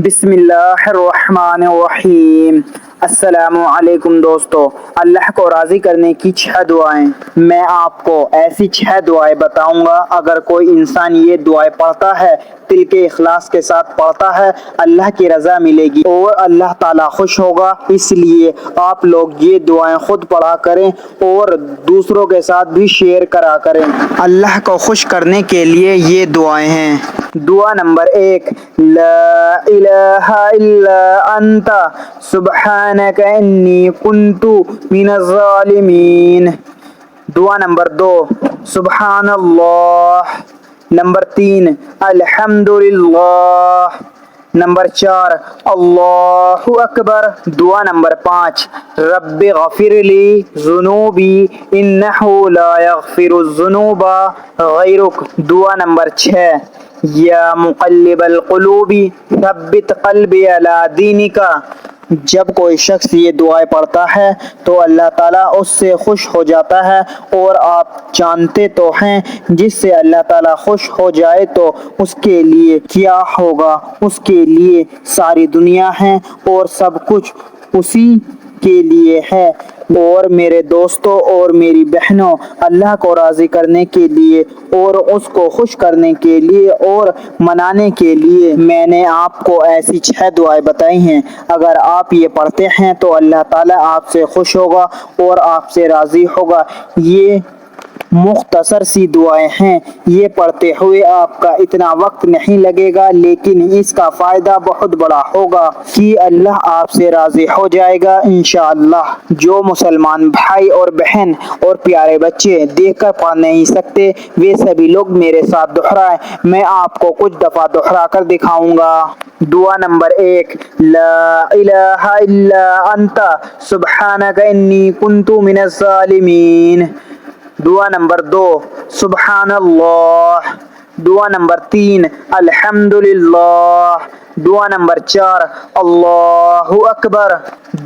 بسم اللہ الرحمن الرحیم۔ السلام علیکم دوستو، اللہ کو راضی کرنے کی 6 دعائیں۔ میں آپ کو ایسی 6 دعائیں بتاؤں گا، اگر کوئی انسان یہ دعائیں پڑھتا ہے، دل کے اخلاص کے ساتھ پڑھتا ہے، اللہ کی رضا ملے گی اور اللہ تعالیٰ خوش ہوگا۔ اس لیے آپ لوگ یہ دعائیں خود پڑھا کریں اور دوسروں کے ساتھ بھی شیئر کرا کریں۔ اللہ کو خوش کرنے کے لیے یہ دعائیں ہیں۔ دعا نمبر 1، لا الہ الا انت سبحانک انی کنت من الظالمین۔ دعا نمبر 2، سبحان اللہ۔ نمبر 3، الحمدللہ۔ نمبر 4، اللہ اکبر۔ دعا نمبر 5، رب غفر لی ذنوبی انہ لا یغفر الذنوب غیرک۔ دعا نمبر 6، یا مقلب القلوب ثبت قلبی علی دینک۔ جب کوئی شخص یہ دعائیں پڑھتا ہے تو اللہ تعالیٰ اس سے خوش ہو جاتا ہے، اور آپ جانتے تو ہیں جس سے اللہ تعالیٰ خوش ہو جائے تو اس کے لیے کیا ہوگا۔ اس کے لیے ساری دنیا ہے اور سب کچھ اسی کے لیے ہے۔ اور میرے دوستوں اور میری بہنوں، اللہ کو راضی کرنے کے لیے اور اس کو خوش کرنے کے لیے اور منانے کے لیے میں نے آپ کو ایسی 6 دعائیں بتائی ہیں۔ اگر آپ یہ پڑھتے ہیں تو اللہ تعالیٰ آپ سے خوش ہوگا اور آپ سے راضی ہوگا۔ یہ مختصر سی دعائیں ہیں، یہ پڑھتے ہوئے آپ کا اتنا وقت نہیں لگے گا، لیکن اس کا فائدہ بہت بڑا ہوگا کہ اللہ آپ سے راضی ہو جائے گا انشاءاللہ۔ جو مسلمان بھائی اور بہن اور پیارے بچے دیکھ کر پڑھ نہیں سکتے، وہ سبھی لوگ میرے ساتھ دہرائیں۔ میں آپ کو کچھ دفعہ دہرا کر دکھاؤں گا۔ دعا نمبر 1، لا الہ الا انت سبحانک انی کنت من الظالمین۔ دعا نمبر 2، سبحان اللہ۔ دعا نمبر 3، الحمدللہ۔ دعا نمبر 4، اللہ اکبر۔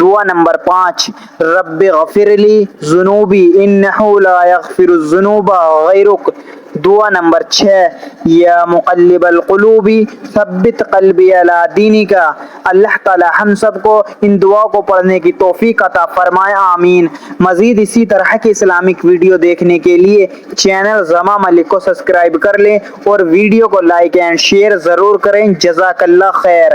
دعا نمبر 5، رب غفر لی ذنوبی انہ لا یغفر الذنوب غیرک۔ دعا نمبر 6، یا مقلب القلوب ثبت قلبی علی دینک۔ اللہ تعالی ہم سب کو ان دعاؤں کو پڑھنے کی توفیق عطا فرمائے، آمین۔ مزید اسی طرح کی اسلامک ویڈیو دیکھنے کے لیے چینل زما ملک کو سبسکرائب کر لیں اور ویڈیو کو لائک اینڈ شیئر ضرور کریں۔ جزاک اللہ خیر۔